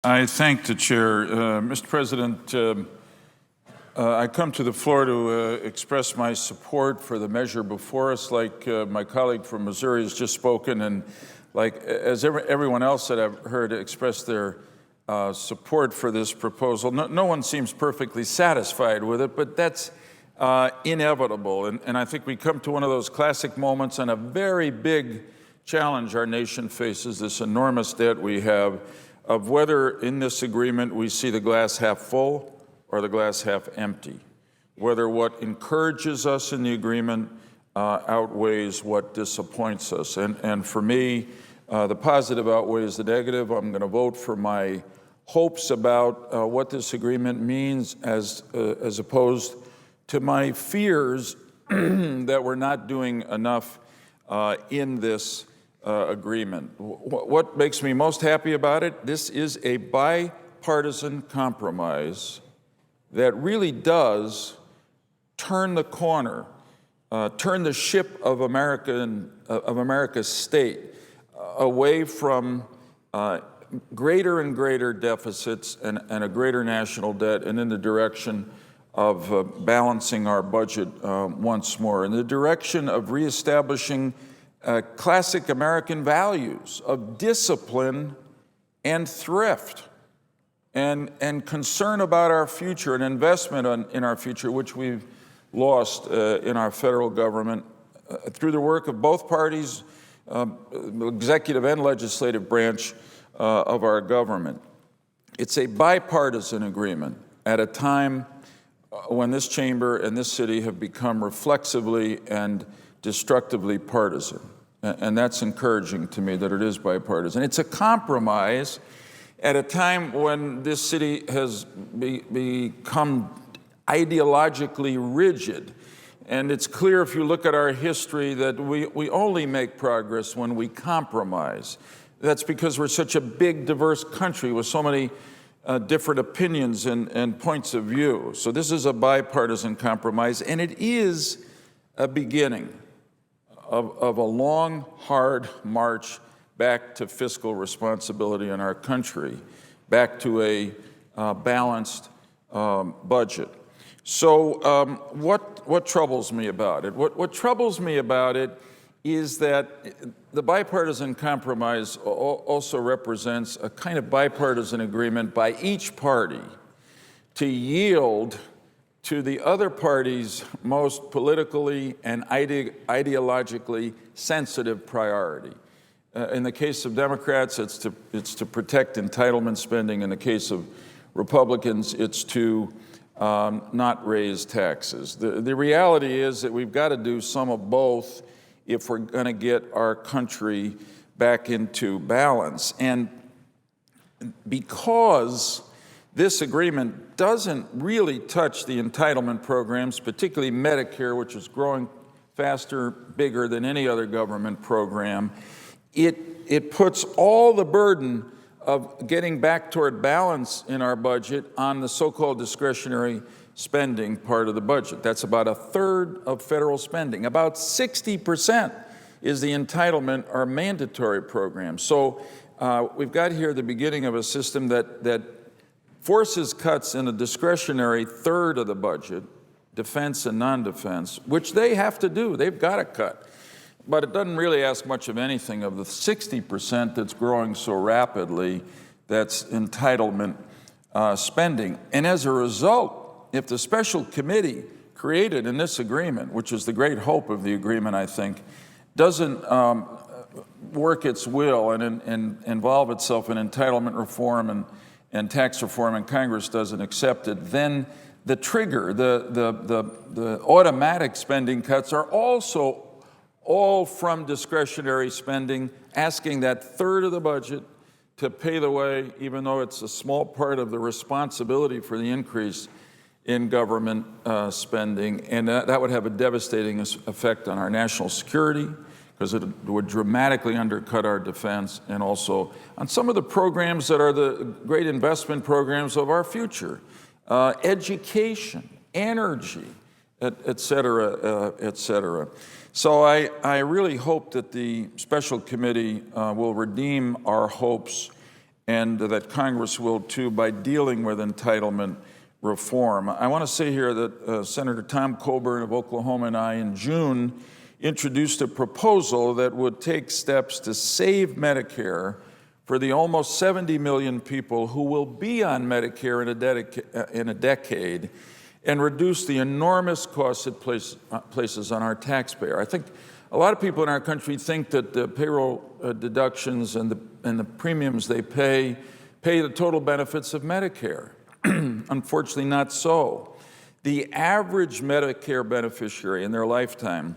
I thank the chair. Mr. President, I come to the floor to express my support for the measure before us, like my colleague from Missouri has just spoken, and like as everyone else that I've heard express their support for this proposal. No one seems perfectly satisfied with it, but that's inevitable. And I think we come to one of those classic moments and a very big challenge our nation faces, this enormous debt we have, of whether in this agreement we see the glass half full or the glass half empty, whether what encourages us in the agreement outweighs what disappoints us. And for me, the positive outweighs the negative. I'm going to vote for my hopes about what this agreement means as opposed to my fears that we're not doing enough in this agreement. What makes me most happy about it? This is a bipartisan compromise that really does turn the corner, turn the ship of America's state away from greater and greater deficits and a greater national debt, and in the direction of balancing our budget once more, in the direction of reestablishing classic American values of discipline and thrift and concern about our future and investment in our future, which we've lost in our federal government through the work of both parties, executive and legislative branch of our government. It's a bipartisan agreement at a time when this chamber and this city have become reflexively and destructively partisan. And that's encouraging to me that it is bipartisan. It's a compromise at a time when this city has become ideologically rigid. And it's clear if you look at our history that we only make progress when we compromise. That's because we're such a big, diverse country with so many different opinions and points of view. So this is a bipartisan compromise, and it is a beginning of a long, hard march back to fiscal responsibility in our country, back to a balanced budget. So what troubles me about it? What troubles me about it is that the bipartisan compromise also represents a kind of bipartisan agreement by each party to yield to the other party's most politically and ideologically sensitive priority. In the case of Democrats, it's to protect entitlement spending. In the case of Republicans, it's to not raise taxes. The reality is that we've got to do some of both if we're going to get our country back into balance. And because this agreement doesn't really touch the entitlement programs, particularly Medicare, which is growing faster, bigger than any other government program, it puts all the burden of getting back toward balance in our budget on the so-called discretionary spending part of the budget. That's about a third of federal spending. About 60% is the entitlement or mandatory program. So we've got here the beginning of a system that forces cuts in a discretionary third of the budget, defense and non-defense, which they have to do. They've got to cut. But it doesn't really ask much of anything of the 60% that's growing so rapidly, that's entitlement spending. And as a result, if the special committee created in this agreement, which is the great hope of the agreement, I think, doesn't work its will and involve itself in entitlement reform and tax reform, and Congress doesn't accept it, then the trigger, the automatic spending cuts are also all from discretionary spending, asking that third of the budget to pay the way, even though it's a small part of the responsibility for the increase in government spending. And that would have a devastating effect on our national security, because it would dramatically undercut our defense, and also on some of the programs that are the great investment programs of our future, education, energy, et cetera, et cetera. So I really hope that the special committee will redeem our hopes and that Congress will too by dealing with entitlement reform. I want to say here that Senator Tom Coburn of Oklahoma and I in June introduced a proposal that would take steps to save Medicare for the almost 70 million people who will be on Medicare in a decade and reduce the enormous costs it places on our taxpayer. I think a lot of people in our country think that the payroll deductions and the premiums they pay the total benefits of Medicare. Unfortunately, not so. The average Medicare beneficiary in their lifetime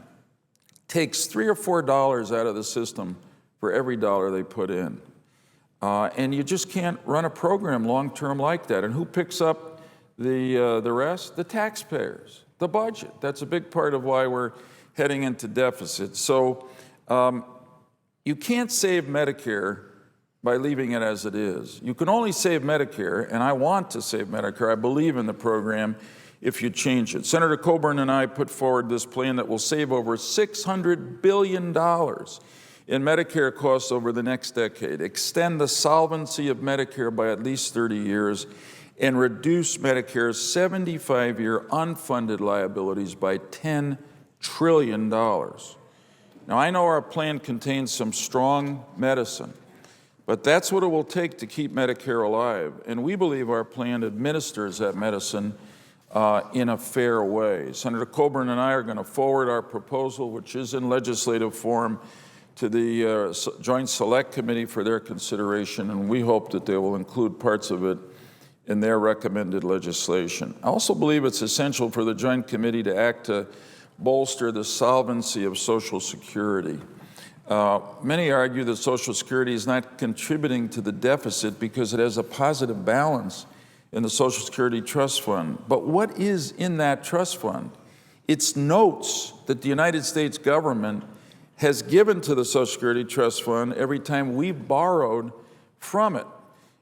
takes $3 or $4 out of the system for every dollar they put in. And you just can't run a program long-term like that. And who picks up the rest? The taxpayers, the budget. That's a big part of why we're heading into deficit. So you can't save Medicare by leaving it as it is. You can only save Medicare, and I want to save Medicare. I believe in the program if you change it. Senator Coburn and I put forward this plan that will save over $600 billion in Medicare costs over the next decade, extend the solvency of Medicare by at least 30 years, and reduce Medicare's 75-year unfunded liabilities by $10 trillion. Now, I know our plan contains some strong medicine, but that's what it will take to keep Medicare alive. And we believe our plan administers that medicine in a fair way. Senator Coburn and I are going to forward our proposal, which is in legislative form, to the Joint Select Committee for their consideration, and we hope that they will include parts of it in their recommended legislation. I also believe it's essential for the Joint Committee to act to bolster the solvency of Social Security. Many argue that Social Security is not contributing to the deficit because it has a positive balance in the Social Security Trust Fund. But what is in that trust fund? It's notes that the United States government has given to the Social Security Trust Fund every time we've borrowed from it.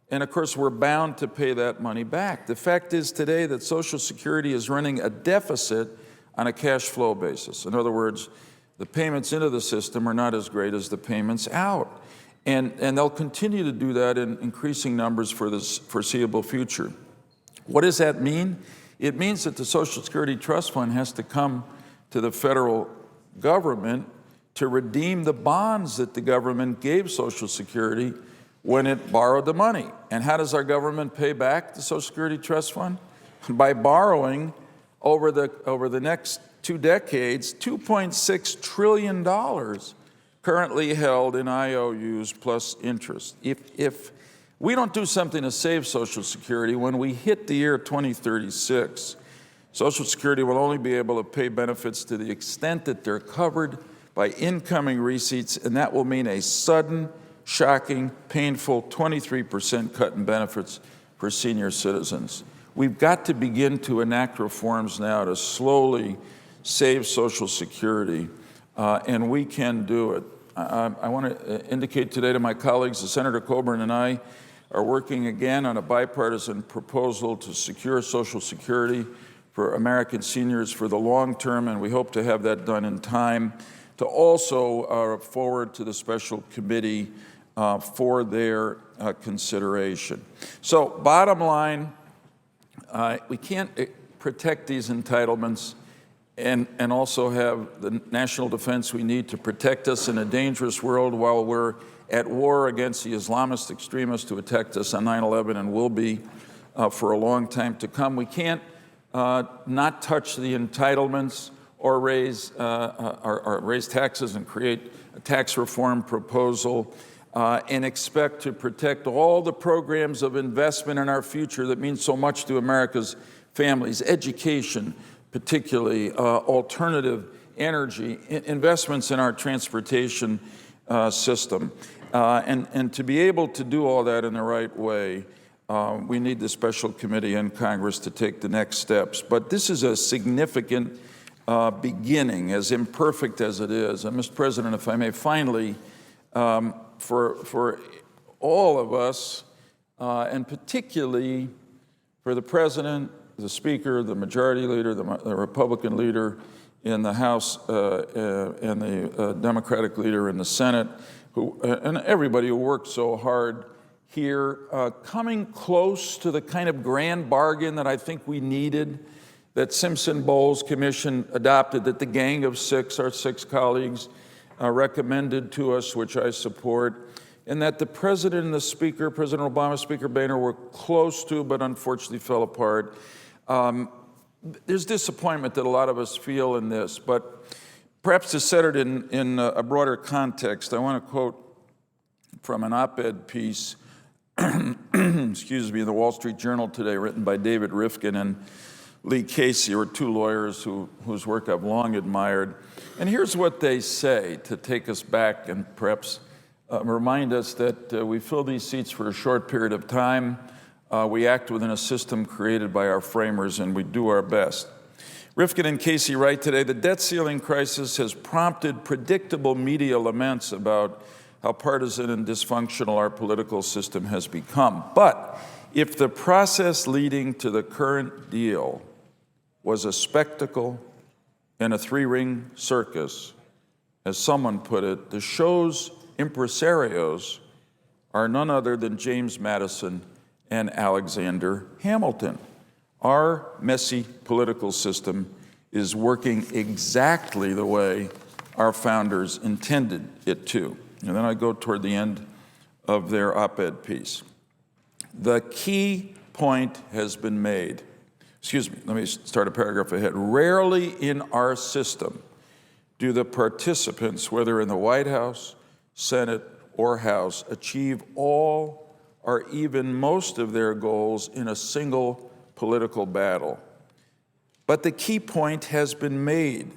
And of course, we're bound to pay that money back. The fact is today that Social Security is running a deficit on a cash flow basis. In other words, the payments into the system are not as great as the payments out. And they'll continue to do that in increasing numbers for this foreseeable future. What does that mean? It means that the Social Security Trust Fund has to come to the federal government to redeem the bonds that the government gave Social Security when it borrowed the money. And how does our government pay back the Social Security Trust Fund? By borrowing over the next 2 decades, $2.6 trillion currently held in IOUs plus interest. If we don't do something to save Social Security, when we hit the year 2036, Social Security will only be able to pay benefits to the extent that they're covered by incoming receipts, and that will mean a sudden, shocking, painful 23% cut in benefits for senior citizens. We've got to begin to enact reforms now to slowly save Social Security, and we can do it. I want to indicate today to my colleagues that Senator Coburn and I are working again on a bipartisan proposal to secure Social Security for American seniors for the long term, and we hope to have that done in time to also forward to the special committee for their consideration. So bottom line, we can't protect these entitlements and also have the national defense we need to protect us in a dangerous world while we're at war against the Islamist extremists who attacked us on 9/11 and will be for a long time to come. We can't not touch the entitlements or raise taxes and create a tax reform proposal and expect to protect all the programs of investment in our future that mean so much to America's families, education, particularly alternative energy, investments in our transportation system. And to be able to do all that in the right way, we need the special committee in Congress to take the next steps. But this is a significant beginning, as imperfect as it is. And Mr. President, if I may finally, for all of us, and particularly for the President, the Speaker, the Majority Leader, the Republican Leader in the House, and the Democratic Leader in the Senate, and everybody who worked so hard here, coming close to the kind of grand bargain that I think we needed, that Simpson-Bowles Commission adopted, that the Gang of Six, our 6 colleagues, recommended to us, which I support, and that the President and the Speaker, President Obama, Speaker Boehner, were close to, but unfortunately fell apart. There's disappointment that a lot of us feel in this, but perhaps to set it in a broader context, I want to quote from an op-ed piece, excuse me, in the Wall Street Journal today, written by David Rifkin and Lee Casey, who are 2 lawyers whose work I've long admired. And here's what they say to take us back and perhaps remind us that we fill these seats for a short period of time. We act within a system created by our framers, and we do our best. Rifkin and Casey write today, the debt ceiling crisis has prompted predictable media laments about how partisan and dysfunctional our political system has become. But if the process leading to the current deal was a spectacle and a 3-ring circus, as someone put it, the show's impresarios are none other than James Madison and Alexander Hamilton. Our messy political system is working exactly the way our founders intended it to. And then I go toward the end of their op-ed piece. The key point has been made. Excuse me, let me start a paragraph ahead. Rarely in our system do the participants, whether in the White House, Senate, or House, achieve all or even most of their goals in a single political battle. But the key point has been made.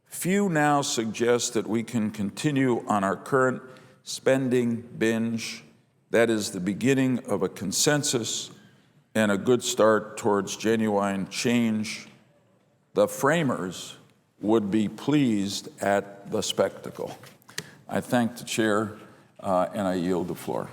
Few now suggest that we can continue on our current spending binge. That is the beginning of a consensus and a good start towards genuine change. The framers would be pleased at the spectacle. I thank the chair, and I yield the floor.